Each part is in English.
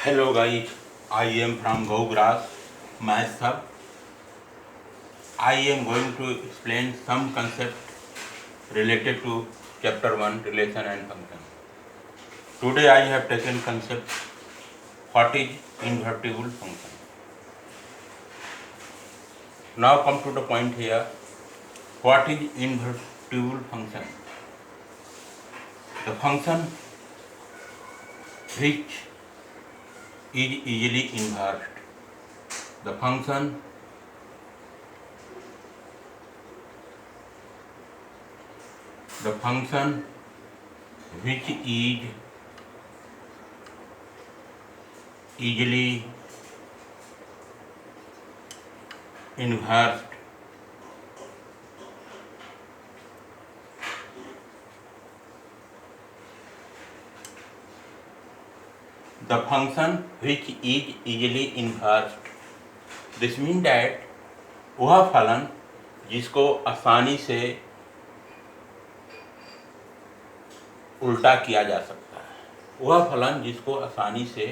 Hello guys, I am from Gogras, Math Sub. I am going to explain some concept related to chapter 1 relation and function. Today I have taken concept what is invertible function. Now come to the point here, what is invertible function? The function which is easily inverted. The function which is easily inverted. The function which is easily inversed. This means that वह फलन जिसको आसानी से उल्टा किया जा सकता है, वह फलन जिसको आसानी से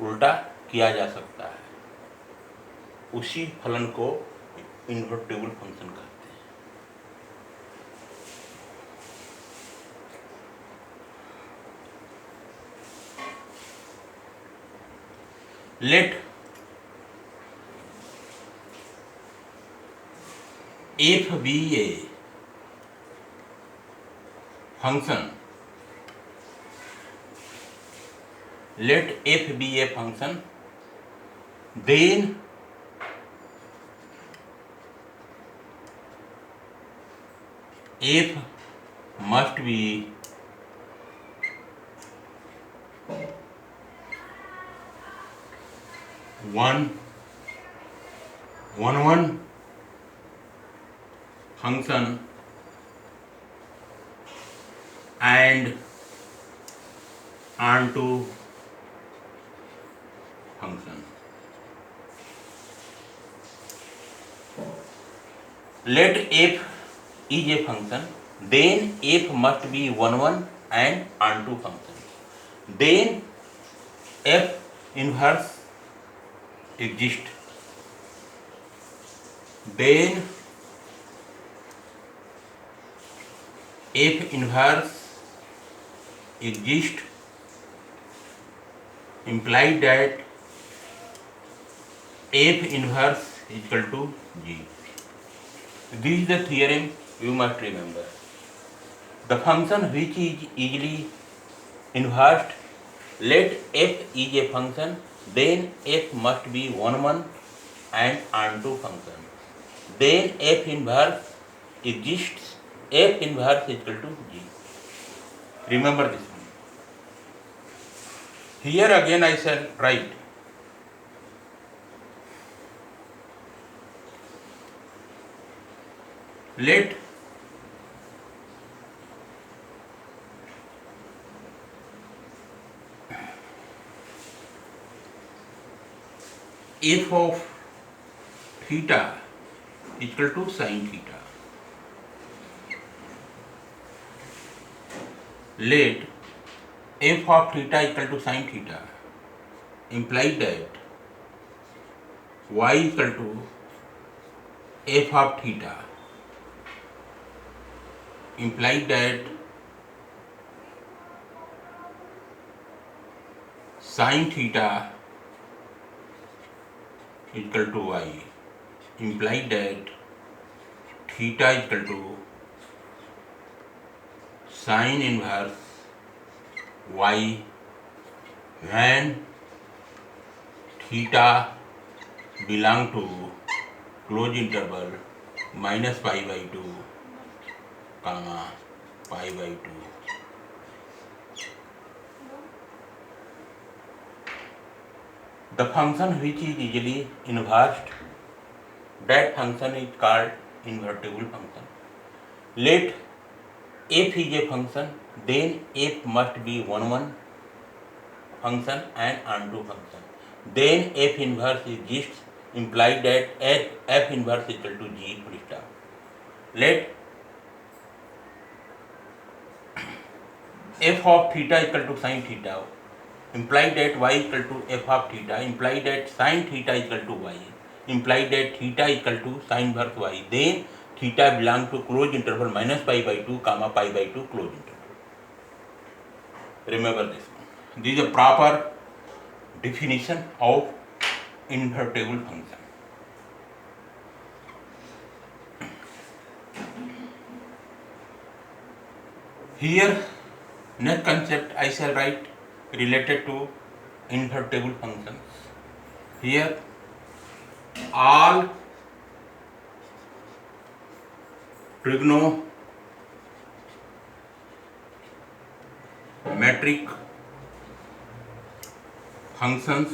उल्टा किया जा सकता है, उसी फलन को इन्वर्टिबल फंक्शन कहते हैं. Let f be a function. Let f be a function, then f must be one function and onto function. Let f is a function, then f must be one and onto function. Then f inverse exist. Then f inverse exist implies that f inverse is equal to g. This is the theorem you must remember. The function which is easily inversed, let f is a function, then f must be one and onto function. Then f inverse exists, f inverse is equal to g. Remember this one. Here again I shall write let f of theta equal to sin theta. Let f of theta equal to sin theta implies that y equal to f of theta implies that sin theta equal to y implies that theta equal to sin inverse y when theta belong to close interval minus pi by 2 comma pi by 2. The function which is easily inversed, that function is called invertible function. Let f is a function, then f must be one function and onto function. Then f inverse exists, implies that f inverse is equal to g full stop. Let f of theta equal to sin theta imply that y equal to f of theta, imply that sin theta equal to y, imply that theta equal to sin inverse y, then theta belong to closed interval minus pi by 2 comma pi by 2 closed interval. Remember this one. This is a proper definition of invertible function. Here, next concept I shall write related to invertible functions. Here, all trigonometric functions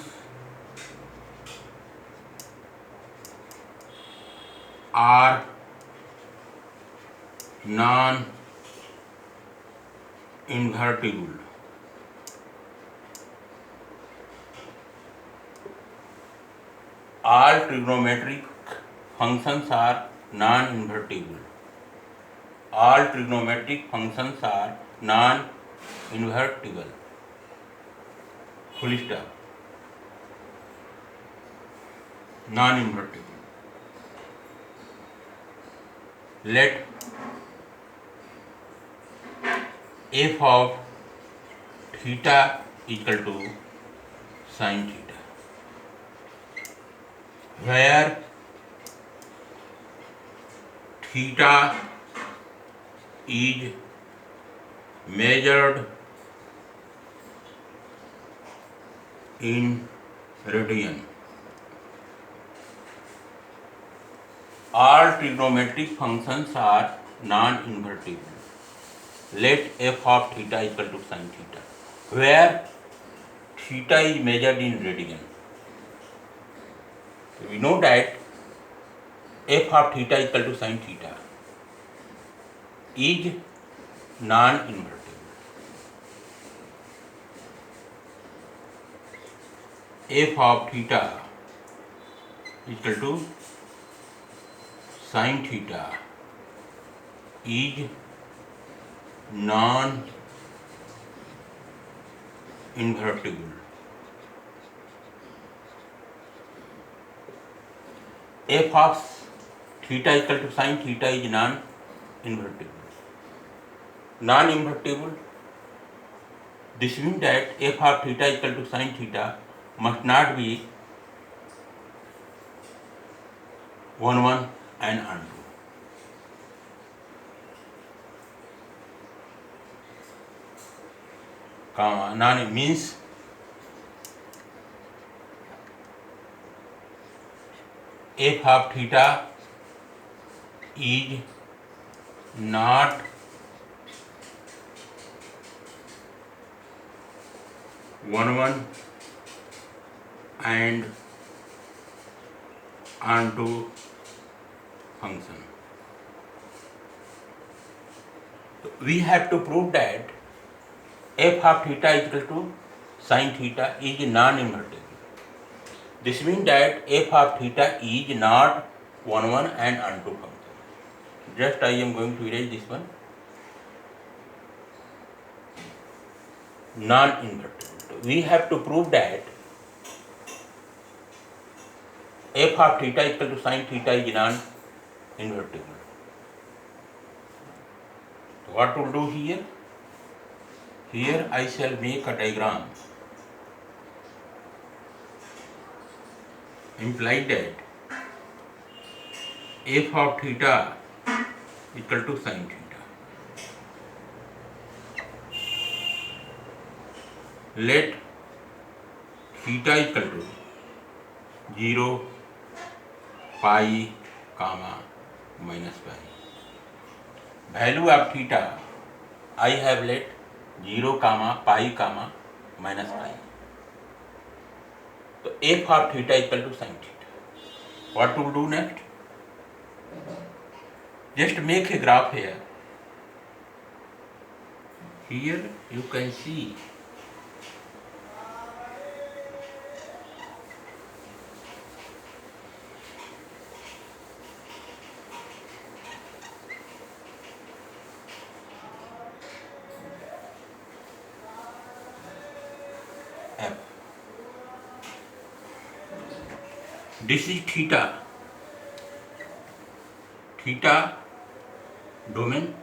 are non-invertible. All trigonometric functions are non-invertible. All trigonometric functions are non-invertible. Full stop. Non-invertible. Let f of theta equal to sin theta, where theta is measured in radian. All trigonometric functions are non-invertible. Let f of theta equal to sin theta, where theta is measured in radian. So we know that f of theta equal to sin theta is non-invertible. F of theta equal to sin theta is non-invertible. F of theta equal to sin theta is non-invertible. Non-invertible, this means that f of theta equal to sin theta must not be 1, 1 and onto. Comma, non means f of theta is not one and onto function. So we have to prove that f of theta is equal to sin theta is non-invertible. This means that f of theta is not 1, 1 and onto function. Just I am going to erase this one. Non-invertible. We have to prove that f of theta equal to sin theta is non-invertible. So what to do here? Here I shall make a diagram imply that f of theta equal to sin theta. Let theta equal to 0, pi, comma, minus pi. Value of theta I have let 0, comma, pi, comma, minus pi. So f of theta equal to sin theta. What to do next? Just make a graph here. Here you can see This is theta domain,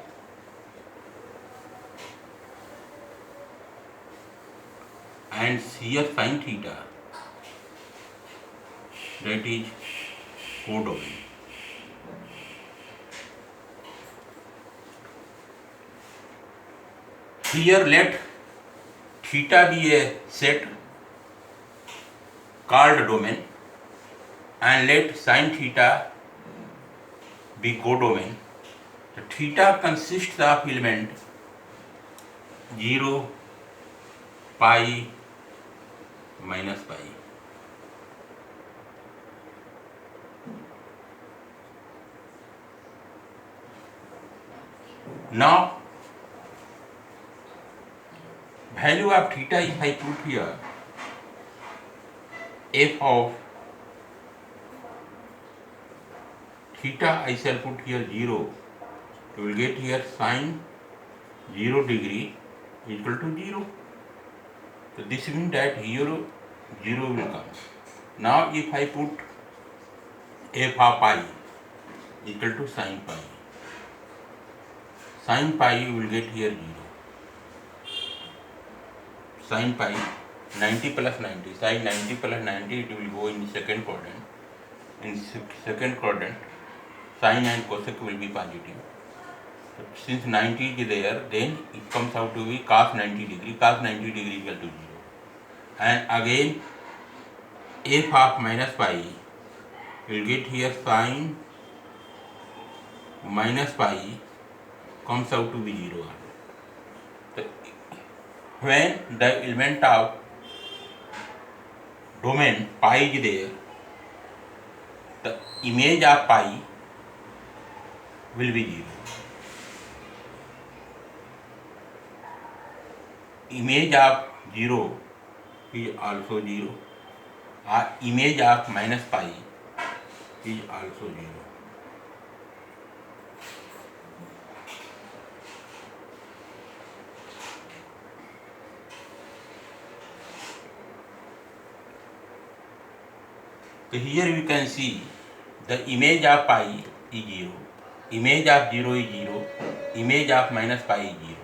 and here sin theta, that is codomain. Here let theta be a set called domain, and let sin theta be codomain. So theta consists of element 0, pi, minus pi. Now value of theta, if I put here f of theta, I shall put here 0. You will get here sine 0 degree equal to 0. So this means that here 0 will come. Now if I put f of pi equal to sine pi you will get here 0. Sine pi 90 plus 90, sine 90 plus 90, it will go in the second quadrant. In second quadrant, sine and cosec will be positive. So since 90 is there, then it comes out to be cos 90 degree. Cos 90 degree equal to 0. And again, f of minus pi, you will get here sine minus pi comes out to be 0. So when the element of domain pi is there, the image of pi will be 0. Image of 0 is also 0. Image of minus pi is also 0. So here we can see the image of pi is 0, image of 0 is 0, image of minus pi is 0.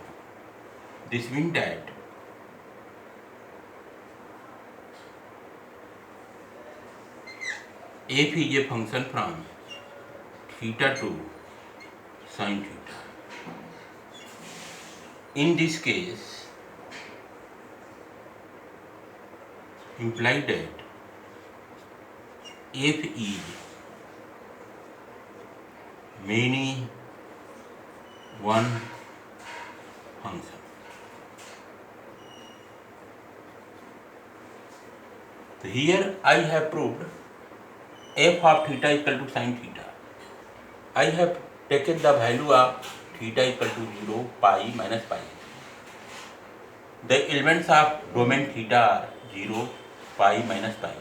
This means that f is a function from theta to sin theta. In this case, imply that f is many one function. So here I have proved f of theta equal to sin theta. I have taken the value of theta equal to 0, pi, minus pi. The elements of domain theta are 0, pi, minus pi.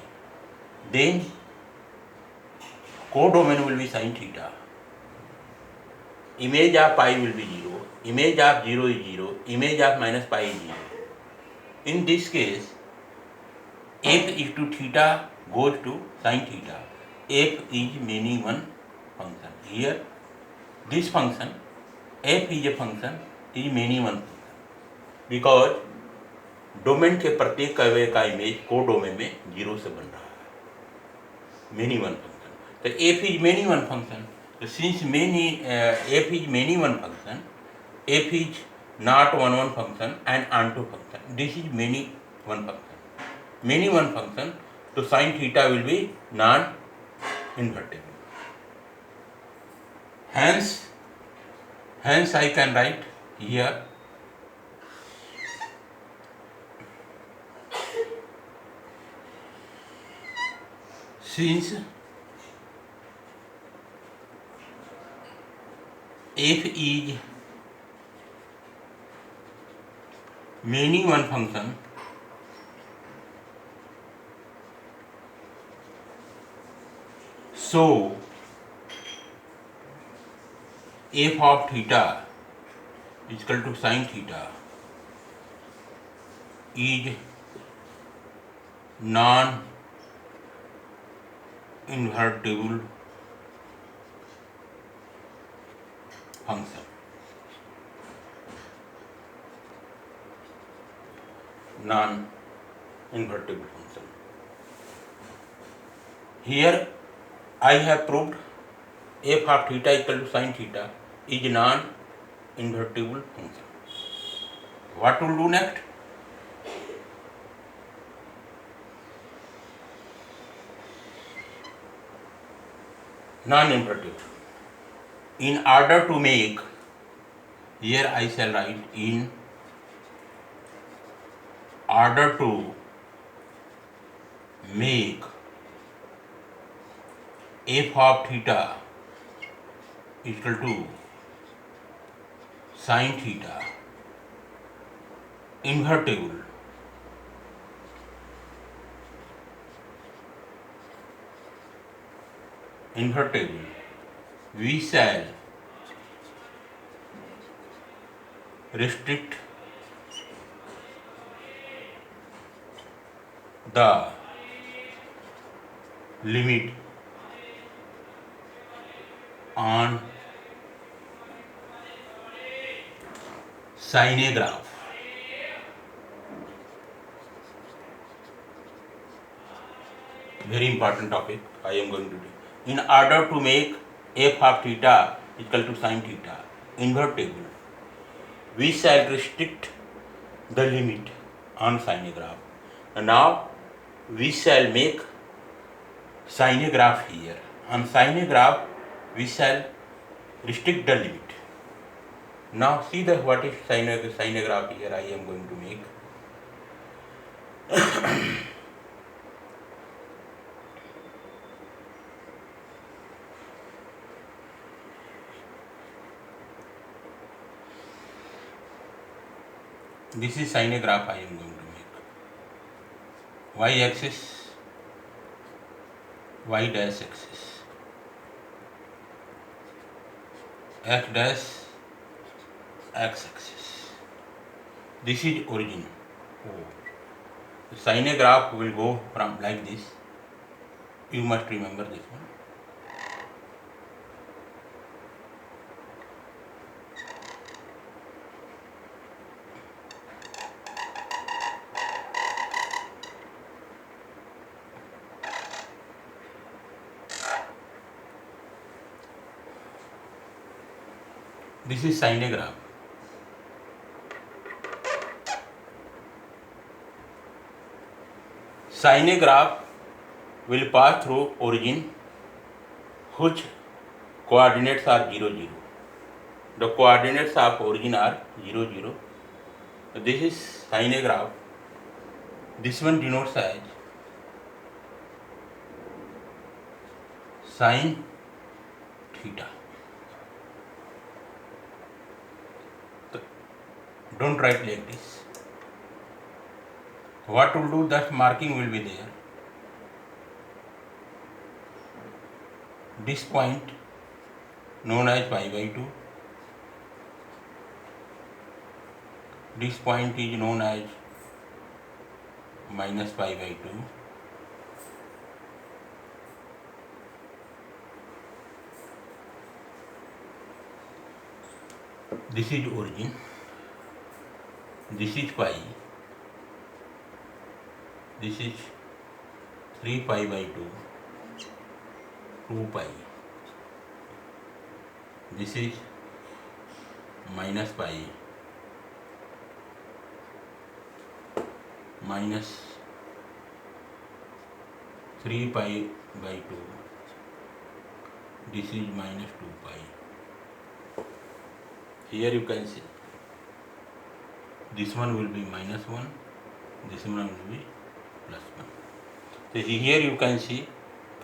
Then codomain will be sin theta. Image of pi will be 0, image of 0 is 0, image of minus pi is 0. In this case, f is to theta goes to sin theta. F is many one function. Here, this function, f is a function, is many one function. Because domain के प्रत्येक अवयव का image codomain में 0 से बन रहा है, many one function. तो f is many one function. So since f is many one function, f is not one function and onto function. This is many one function. Many one function, so sin theta will be non-invertible. Hence I can write here since f is many one function, so f of theta is equal to sin theta is invertible function. Non-invertible function. Here I have proved f of theta equal to sin theta is non-invertible function. What to do next? Non-invertible. In order to make, here I shall write, in order to make f of theta equal to sin theta invertible, we shall restrict the limit on sine graph. Very important topic I am going to do. In order to make f of theta equal to sin theta invertible, we shall restrict the limit on sine graph. And now we shall make sine graph here. On sine graph we shall restrict the limit. Now see the what is sine graph here I am going to make. This is sine graph I am going to make. Y axis, y dash axis, x dash, x axis. This is origin. The sine graph will go from like this. You must remember this one. This is sine graph. Sine graph will pass through origin whose coordinates are 0, 0. The coordinates of origin are 0, 0. This is sine graph. This one denotes as sin theta. Don't write like this. What will do, that marking will be there. This point known as pi by 2. This point is known as minus pi by 2. This is origin. This is pi. This is 3 pi by 2, 2 pi. This is minus pi, minus 3 pi by 2. This is minus 2 pi. Here you can see this one will be minus 1, this one will be plus 1. So here you can see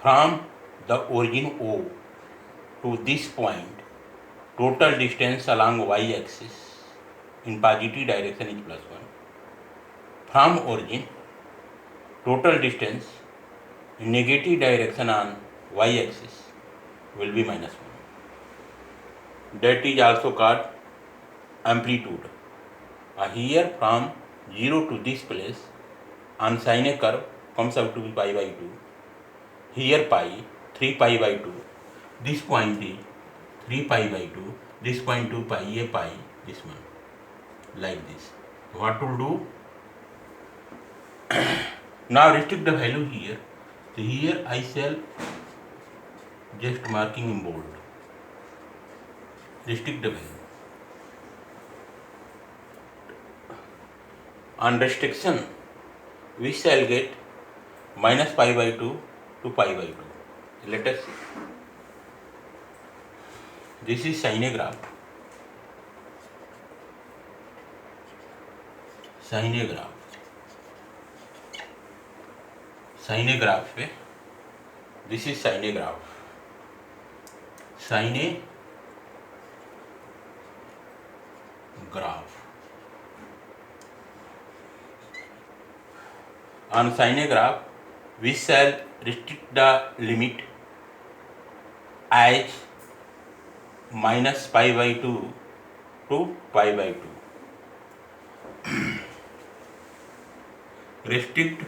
from the origin O to this point, total distance along y axis in positive direction is plus 1. From origin, total distance in negative direction on y axis will be minus 1. That is also called amplitude. Here from 0 to this place on sine curve comes out to be pi by 2. Here pi 3 pi by 2. This point is 3 pi by 2. This point 2 pi, a pi, this one, like this. What to do? Now restrict the value here. So here I shall just marking in bold. Restrict the value. On restriction, we shall get minus pi by 2 to pi by 2. Let us see. This is sine graph. Sine graph. Sine graph पे this is sine graph. Sine graph. On sine graph, we shall restrict the limit as minus pi by 2 to pi by 2. Restrict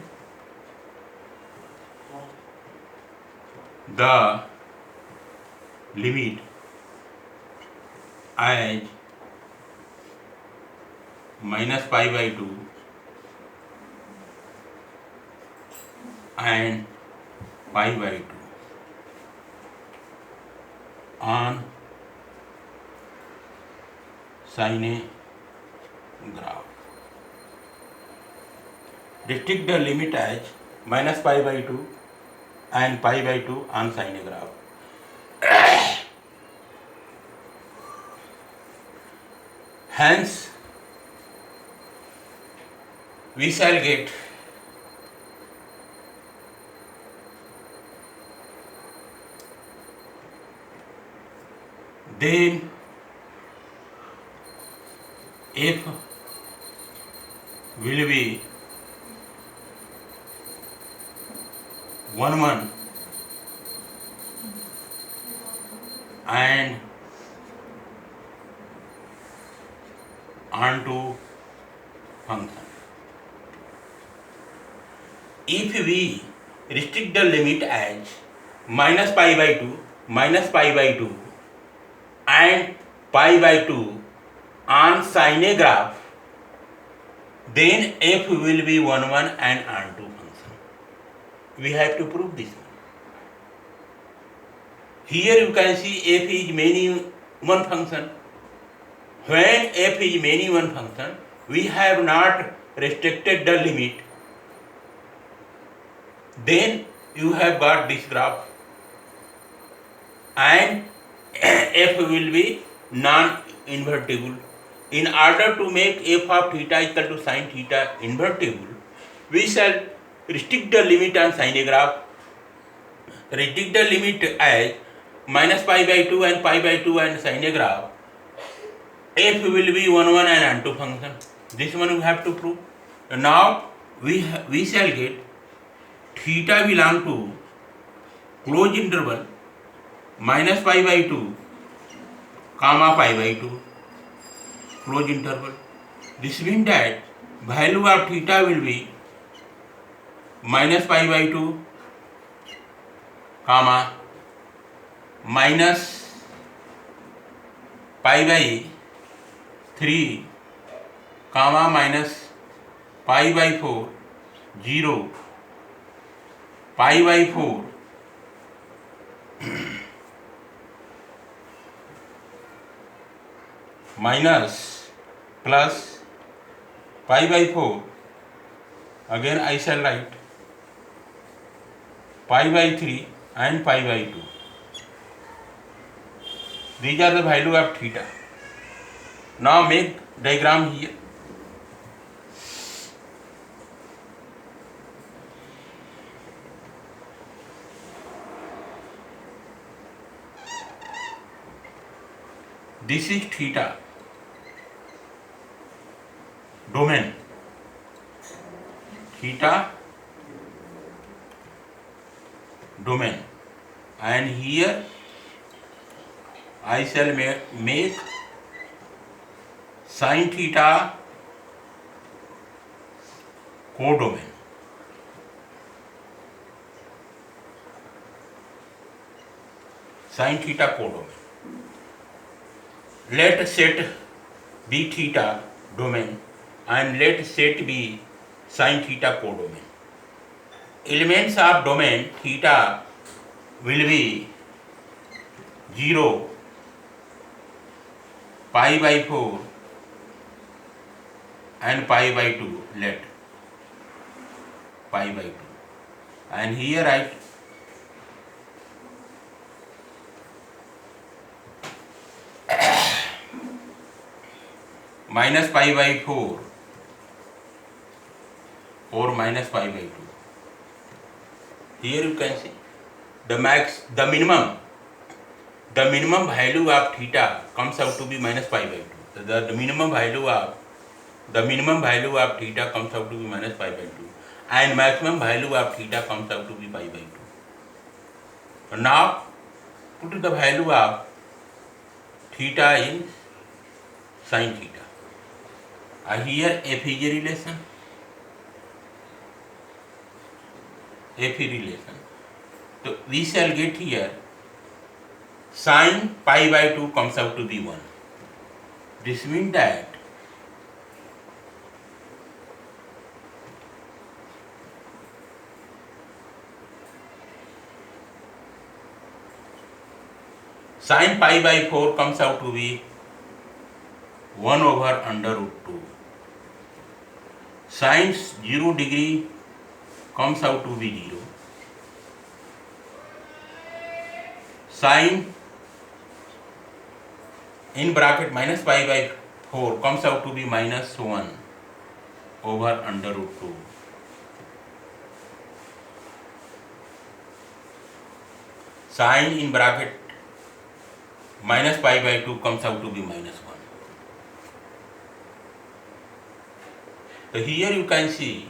the limit as minus pi by 2 and pi by 2 on sine graph. Restrict the limit as minus pi by 2 and pi by 2 on sine graph. Hence, we shall get then f will be 1 1 and onto function. If we restrict the limit as minus pi by 2 and pi by 2 on sine graph, then f will be 1 1 and onto function. We have to prove this one. Here you can see f is many one function. When f is many one function, we have not restricted the limit. Then you have got this graph and f will be non-invertible. In order to make f of theta equal to sin theta invertible, we shall restrict the limit on sine graph. Restrict the limit as minus pi by 2 and pi by 2 and sine graph. F will be 1 1 and onto function. This one we have to prove. Now we shall get theta belong to closed interval minus pi by 2 comma pi by 2 closed interval. This means that value of theta will be minus pi by 2 comma minus pi by 3 comma minus pi by 4 0 pi by 4 minus plus pi by 4, again I shall write pi by 3 and pi by 2. These are the value of theta. Now make diagram here. This is theta domain, theta domain, and here I shall make sin theta codomain. sin theta codomain. Let set be theta domain and let set be sin theta codomain. Elements of domain theta will be 0, pi by 4 and pi by 2. Let pi by 2, and here I minus pi by 4 or minus pi by 2. Here you can see the minimum value of theta comes out to be minus pi by 2. The minimum value of theta comes out to be minus pi by 2, and maximum value of theta comes out to be pi by 2. So now put the value of theta in sin theta. Here f is a relation. So we shall get here sin pi by 2 comes out to be 1. This means that sin pi by 4 comes out to be 1 over under root 2. Sin 0 degree comes out to be 0. Sin in bracket minus pi by 4 comes out to be minus 1 over under root 2. Sin in bracket minus pi by 2 comes out to be minus 1. So here you can see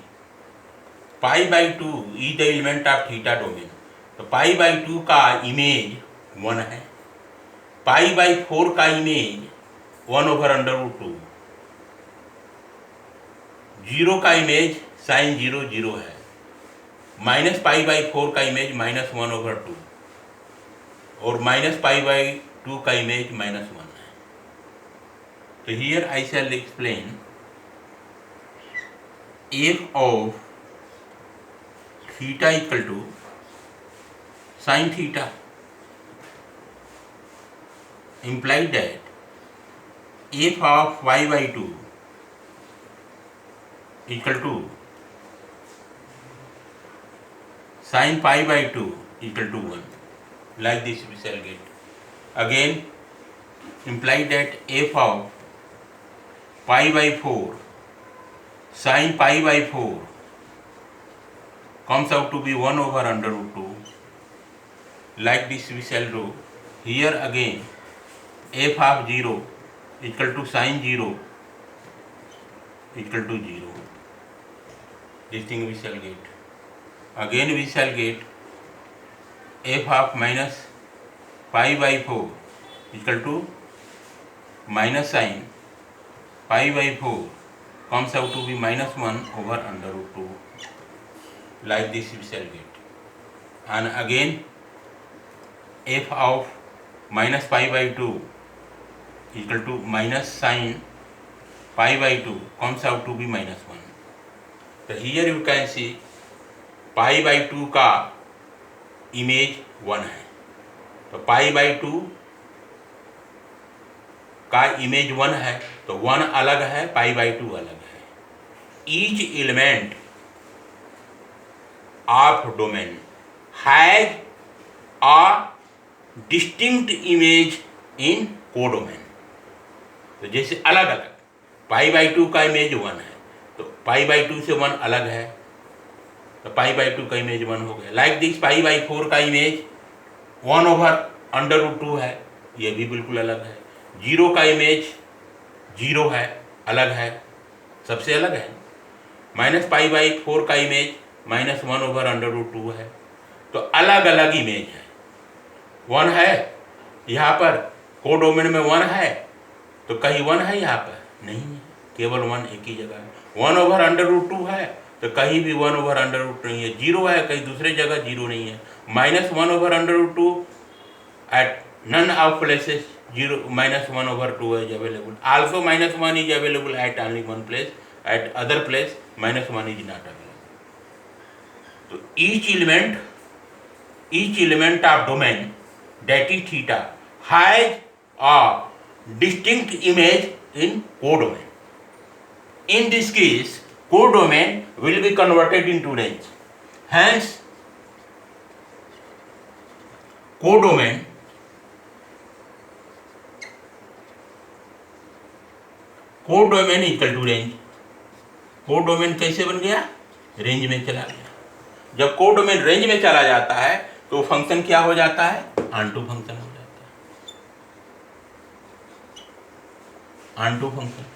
pi by 2 is the element of theta domain. तो pi by 2 का image 1 है, पाई by 4 का image 1 over under root 2, 0 का image sign 0 0 है, minus pi by 4 का image minus 1 over 2 और minus pi by 2 का image minus 1 है. तो here I shall explain f of theta equal to sin theta, implied that f of y by 2 equal to sin pi by 2 equal to 1. Like this we shall get. Again, implied that f of pi by 4 sin pi by 4 comes out to be 1 over under root 2. Like this we shall do. Here again f of 0 equal to sin 0 equal to 0. This thing we shall get. Again we shall get f of minus pi by 4 equal to minus sin pi by 4 comes out to be minus 1 over under root 2. Like this we shall get. And again f of minus pi by 2 equal to minus sin pi by 2 comes out to be minus 1. So here you can see pi by 2 का image 1 है, तो pi by 2 का image 1 है, तो 1 अलग है, pi by 2 अलग है. Each element of domain has a distinct image in codomain. तो जैसे अलग अलग पाई बाई 2 का इमेज 1 है, तो पाई बाई 2 से 1 अलग है, तो पाई बाई 2 का इमेज 1 हो गया. लाइक दिस पाई बाई 4 का इमेज 1 ओवर अंडर रूट 2 है, ये भी बिल्कुल अलग है. 0 का इमेज 0 है, अलग है, सबसे अलग है. माइनस पाई बाई 4 का image minus 1 over under root 2 है, तो अलग अलग इमेज है. 1 है यहाँ पर, कोडोमेन में 1 है, तो कहीं 1 है यहाँ पर नहीं है, केवल 1 एक ही जगह है. 1 ओवर अंडर रूट 2 है, तो कहीं भी 1 ओवर अंडर रूट नहीं है. 0 है, कहीं दूसरे जगह 0 नहीं है. Minus 1 over under root 2 at none of places 0 -1/2 is available. Also -1 is available at only one place. At other place -1 is not available. So each element of domain, that is theta, has a distinct image in codomain. In this case, codomain will be converted into range. Hence, codomain equal to range. Codomain कैसे बन गया? Range में चला गया. जब codomain range में चला जाता है तो फंक्शन क्या हो जाता है? ऑनटू फंक्शन हो जाता है. Onto function.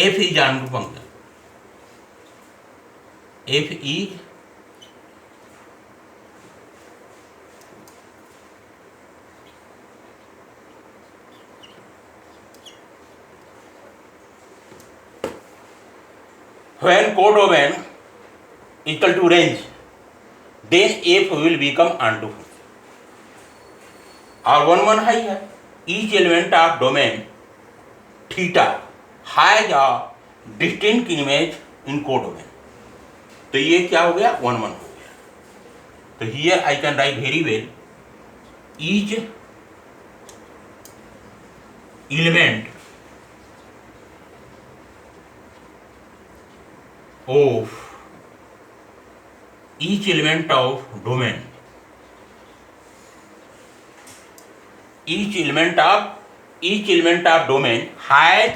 F is onto function. F is when codomain equal to range, then f will become onto function. और 1 है. Each element of domain theta has a distinct image in codomain. तो ये क्या हो गया? 1 हो गया. तो here I can write very well, each element of each element of domain, each element of domain has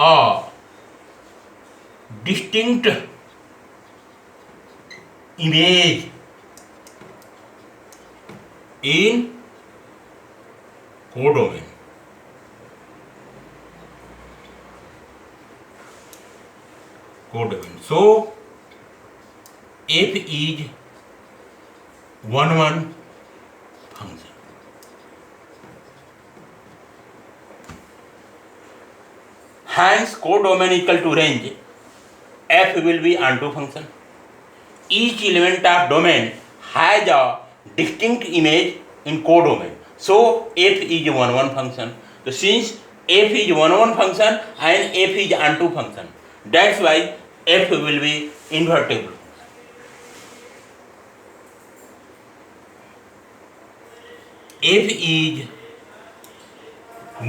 a distinct image in codomain. Codomain. So f is 1 function. Hence codomain equal to range, f will be onto function. Each element of domain has a distinct image in codomain. So f is 1 function. So since f is 1 function and f is onto function, that's why f will be invertible. F is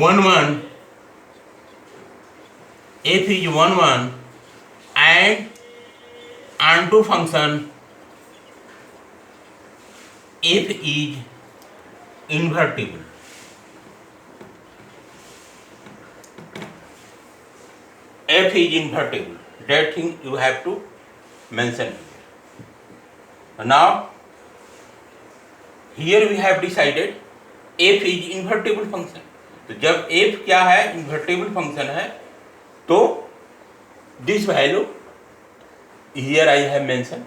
1 f is 1 and onto function f is invertible. F is invertible. That thing you have to mention here. Now here we have decided f is invertible function. तो जब f क्या है? invertible function है, तो this value here I have mentioned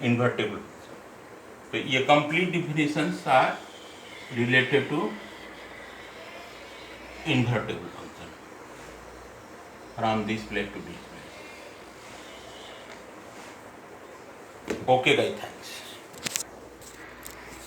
invertible function. तो ये complete definitions are related to invertible function from this place to this place. Okay guys, thanks.